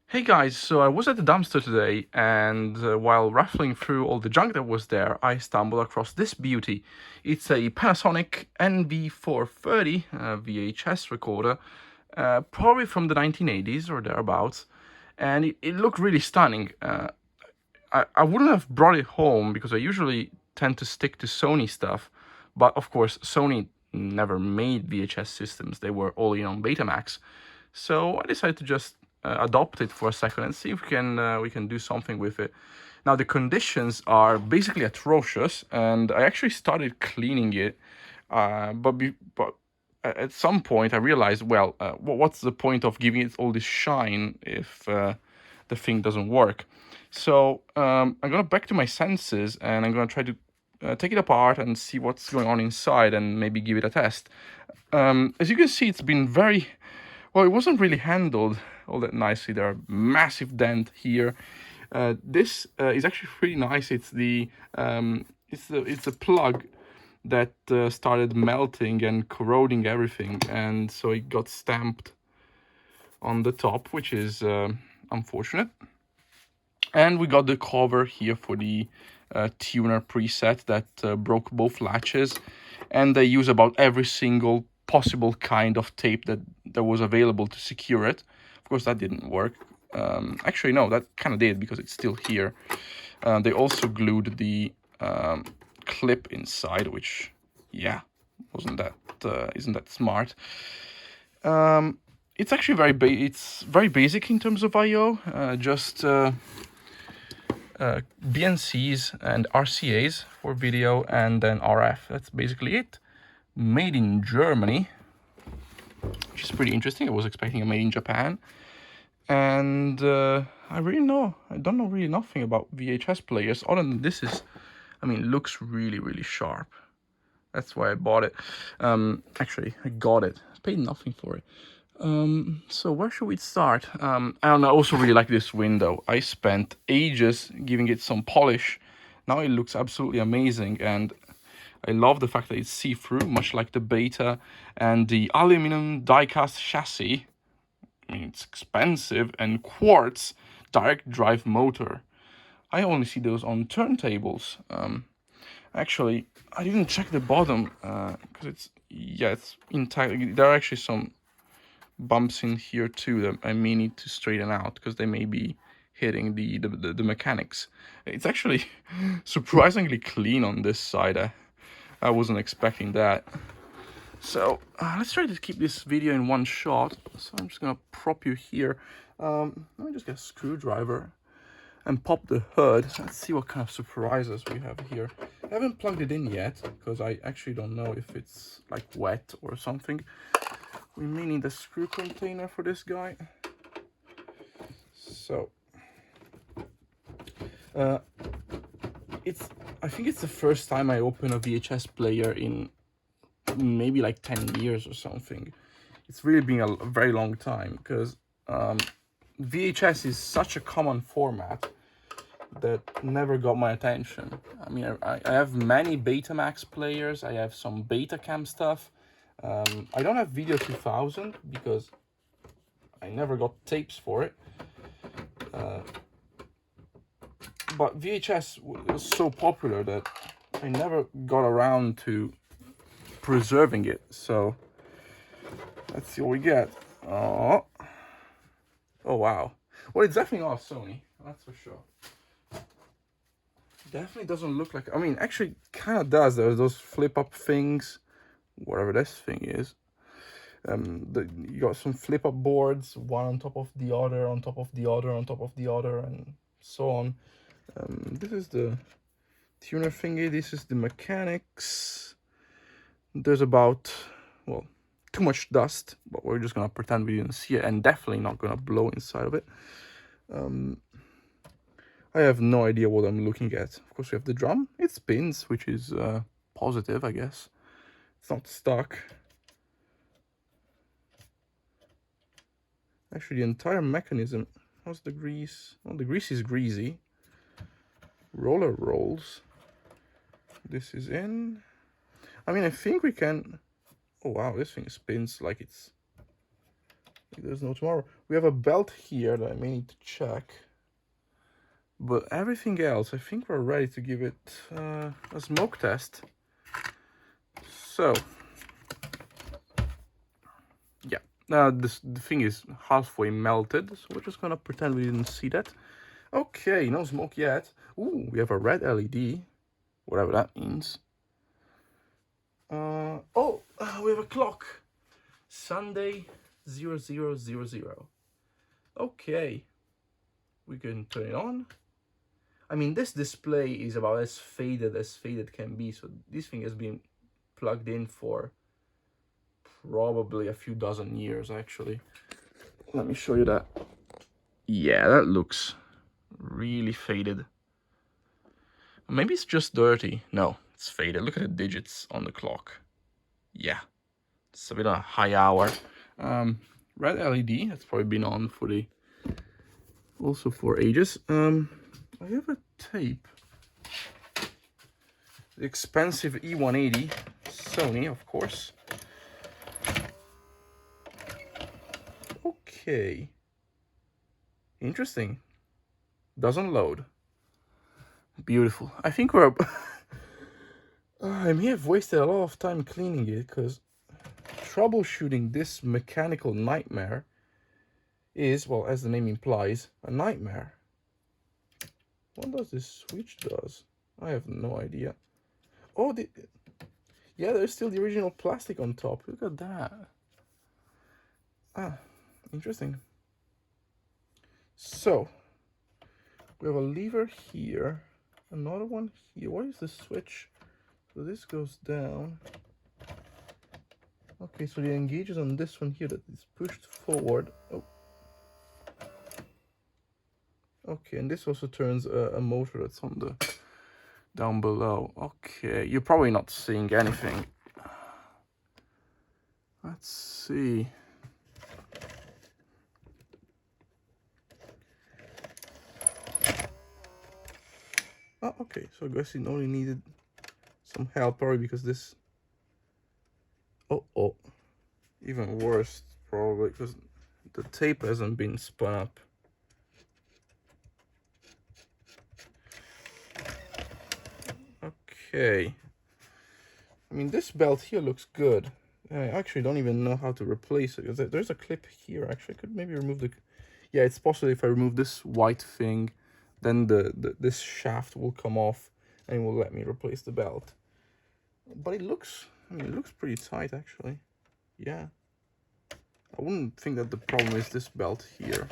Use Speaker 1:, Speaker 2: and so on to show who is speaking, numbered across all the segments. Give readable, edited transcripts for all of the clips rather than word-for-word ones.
Speaker 1: Hey guys, so I was at the dumpster today, and while raffling through all the junk that was there, I stumbled across this beauty. It's a Panasonic NV-430 VHS recorder, probably from the 1980s or thereabouts, and it looked really stunning. I wouldn't have brought it home because I usually tend to stick to Sony stuff, but of course, Sony never made VHS systems, they were all in on Betamax. So I decided to just adopt it for a second and see if we can do something with it. Now the conditions are basically atrocious, and I actually started cleaning it, but at some point I realized, well, what's the point of giving it all this shine if the thing doesn't work? So I'm gonna back to my senses, and I'm gonna try to take it apart and see what's going on inside, and maybe give it a test. As you can see, it's been very well. It wasn't really handled all that nicely. There are massive dent here. This is actually pretty nice. It's the plug that started melting and corroding everything, and so it got stamped on the top, which is unfortunate. And we got the cover here for the tuner preset that broke both latches, and they use about every single possible kind of tape that was available to secure it. Of course, that didn't work. Actually, no, that kind of did, because it's still here. They also glued the clip inside, which, yeah, isn't that smart? It's actually it's very basic in terms of I/O. Just BNCs and RCAs for video, and then RF. That's basically it. Made in Germany, which is pretty interesting. I was expecting a made in Japan. And I don't know really nothing about VHS players, other than this is, looks really, really sharp. That's why I bought it. Actually, I got it. I paid nothing for it. So where should we start? I don't know, I also really like this window. I spent ages giving it some polish. Now it looks absolutely amazing, and I love the fact that it's see-through, much like the Beta, and the aluminum die-cast chassis. I mean, it's expensive, and quartz direct drive motor. I only see those on turntables. Actually, I didn't check the bottom because it's intact. There are actually some bumps in here too that I may need to straighten out, because they may be hitting the mechanics. It's actually surprisingly clean on this side. I wasn't expecting that. So let's try to keep this video in one shot. So I'm just gonna prop you here. Let me just get a screwdriver and pop the hood. Let's see what kind of surprises we have here. I haven't plugged it in yet, because I actually don't know if it's like wet or something. We may need a screw container for this guy. So I think it's the first time I open a VHS player in maybe like 10 years or something. It's really been a very long time, because VHS is such a common format that never got my attention. I mean, I have many Betamax players. I have some Betacam stuff. I don't have Video 2000 because I never got tapes for it. But VHS was so popular that I never got around to preserving it. So let's see what we get. Oh wow. Well, it's definitely not Sony, that's for sure. Definitely doesn't look like, actually kind of does. There's those flip up things, whatever this thing is. You got some flip up boards, one on top of the other, on top of the other, on top of the other, and so on. This is the tuner thingy. This is the mechanics. There's about, well, too much dust, but we're just gonna pretend we didn't see it, and definitely not gonna blow inside of it. I have no idea what I'm looking at. Of course, we have the drum. It spins, which is positive, I guess. It's not stuck. Actually, the entire mechanism. How's the grease? Well, the grease is greasy. Roller rolls. This is in. I think we can. Oh wow, this thing spins like it's There's no tomorrow. We have a belt here that I may need to check. But everything else, I think we're ready to give it a smoke test. So, yeah, the thing is halfway melted, so we're just gonna pretend we didn't see that. Okay, no smoke yet. Ooh, we have a red LED, whatever that means. We have a clock. Sunday 0000. Okay, we can turn it on. I mean, this display is about as faded can be, so this thing has been plugged in for probably a few dozen years, actually. Let me show you that. Yeah, that looks really faded. Maybe it's just dirty. No, it's faded. Look at the digits on the clock. Yeah, it's a bit of a high hour. Red LED, that's probably been on for ages. I have a tape. The expensive E180, Sony, of course. Okay. Interesting. Doesn't load. Beautiful. I think we're... I may have wasted a lot of time cleaning it, because troubleshooting this mechanical nightmare is, well, as the name implies, a nightmare. What does this switch does? I have no idea. Oh, yeah, there's still the original plastic on top. Look at that. Ah, interesting. So, we have a lever here, another one here. What is the switch? So this goes down. Okay, so the engage is on this one here that is pushed forward. Oh. Okay, and this also turns a motor that's on the down below. Okay, you're probably not seeing anything. Let's see. Oh, okay, so I guess it only needed some help, probably because this... Oh, even worse, probably, because the tape hasn't been spun up. Okay. I mean, this belt here looks good. I actually don't even know how to replace it. There's a clip here, actually. I could maybe remove the... Yeah, it's possible if I remove this white thing, then this shaft will come off and it will let me replace the belt. But it looks... I mean, it looks pretty tight, actually. Yeah. I wouldn't think that the problem is this belt here.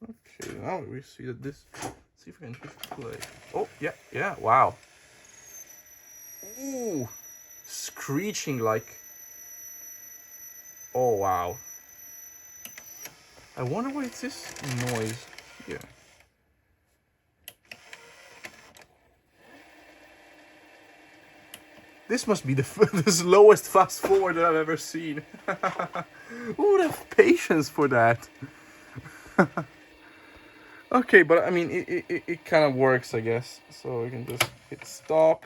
Speaker 1: Okay, now we see that this... Let's see if I can push play. Oh, yeah, wow. Ooh, screeching like... Oh, wow. I wonder what it's this noise here. This must be the slowest fast forward that I've ever seen. Who would have patience for that? Okay, but I mean, it kind of works, I guess. So we can just hit stop,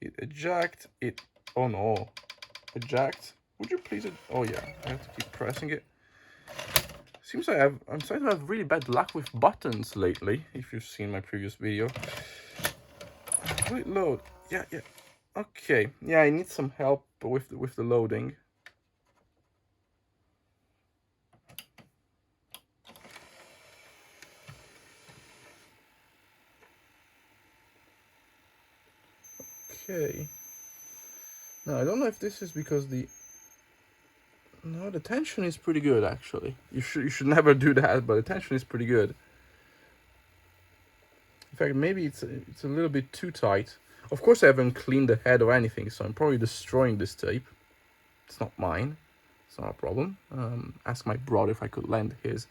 Speaker 1: hit eject, oh no, eject. Would you please, oh yeah, I have to keep pressing it. Seems I'm starting to have really bad luck with buttons lately, if you've seen my previous video. Will it load? Yeah. Okay, yeah, I need some help with the loading. Okay. Now I don't know if this is because the tension is pretty good, actually. You should never do that, but the tension is pretty good. In fact, maybe it's a little bit too tight. Of course, I haven't cleaned the head or anything, so I'm probably destroying this tape. It's not mine. It's not a problem. Ask my brother if I could lend his.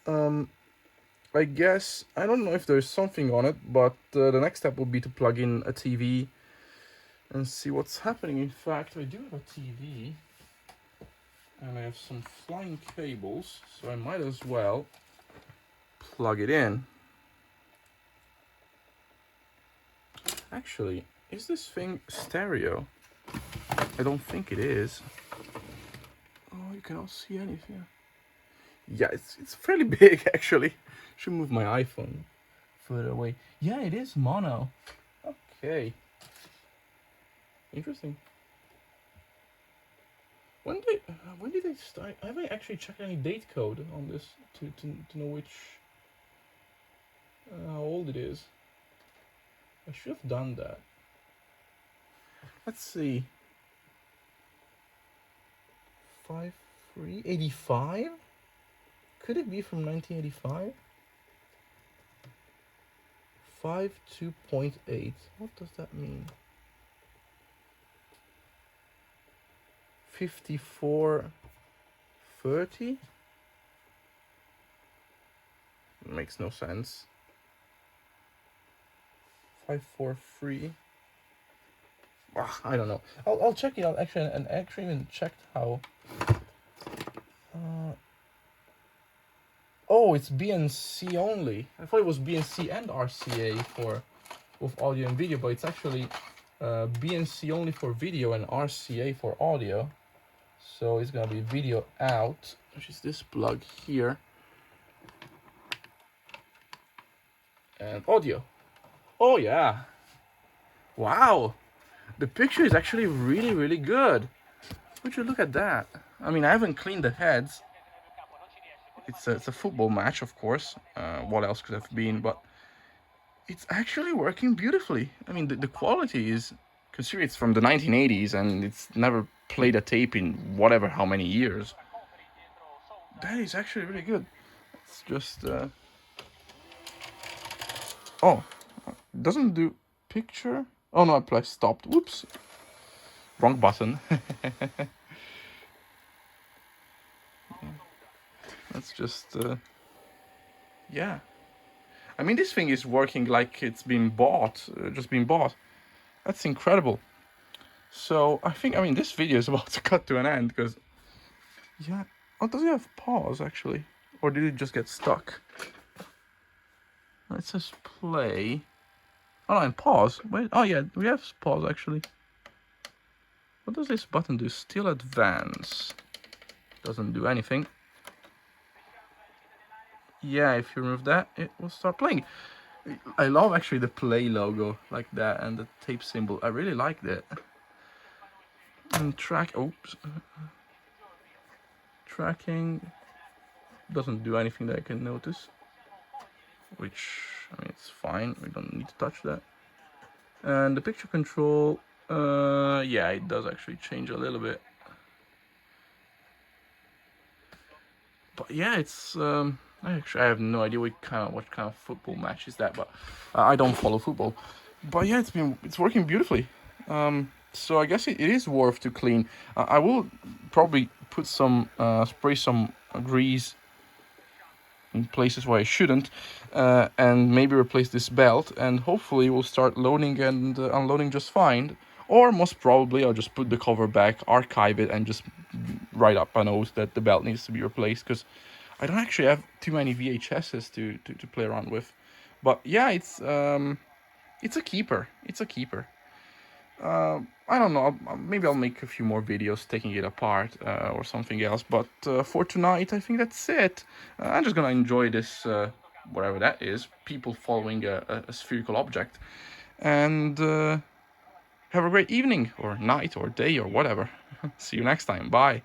Speaker 1: I guess, I don't know if there's something on it, but the next step will be to plug in a TV and see what's happening. In fact, I do have a TV, and I have some flying cables, so I might as well plug it in. Actually, is this thing stereo? I don't think it is. Oh, you cannot see anything. Yeah, it's fairly big actually. Should move my iPhone further away. Yeah, it is mono. Okay. Interesting. When did they start? I haven't actually checked any date code on this to know which how old it is. I should have done that. Let's see. 85? Could it be from 1985? 52.8. What does that mean? 5430? Makes no sense. 543. I don't know. I'll check it out actually, and actually even checked how. Oh, it's BNC only. I thought it was BNC and RCA for with audio and video, but it's actually BNC only for video and RCA for audio. So it's gonna be video out, which is this plug here, and audio. Oh yeah! Wow, the picture is actually really good. Would you look at that? I mean, I haven't cleaned the heads. It's a football match, of course. What else could have been? But it's actually working beautifully. I mean, the quality is, considering it's from the 1980s and it's never played a tape in whatever how many years. That is actually really good. It's just oh, doesn't do picture. Oh no, I pressed stopped. Whoops, wrong button. That's just yeah. I mean, this thing is working like it's been bought, just been bought. That's incredible. So I think, I mean, this video is about to cut to an end because, yeah. Oh, does it have pause actually, or did it just get stuck? It says play. Oh no, and pause. Wait. Oh yeah, we have pause actually. What does this button do? Still advance. Doesn't do anything. Yeah, if you remove that, it will start playing. I love actually the play logo like that and the tape symbol. I really liked it. And tracking doesn't do anything that I can notice, which, I mean, it's fine. We don't need to touch that. And the picture control, yeah, it does actually change a little bit. But yeah, it's actually, I have no idea what kind of football match is that, but I don't follow football. But yeah, it's working beautifully. So I guess it is worth to clean. I will probably put some spray some grease in places where I shouldn't, and maybe replace this belt, and hopefully we'll start loading and unloading just fine. Or most probably I'll just put the cover back, archive it, and just write up a note that the belt needs to be replaced, because I don't actually have too many VHSs to play around with. But yeah, it's a keeper. It's a keeper. I don't know, maybe I'll make a few more videos taking it apart or something else, but for tonight I think that's it. I'm just gonna enjoy this, whatever that is, people following a spherical object, and have a great evening or night or day or whatever. See you next time. Bye.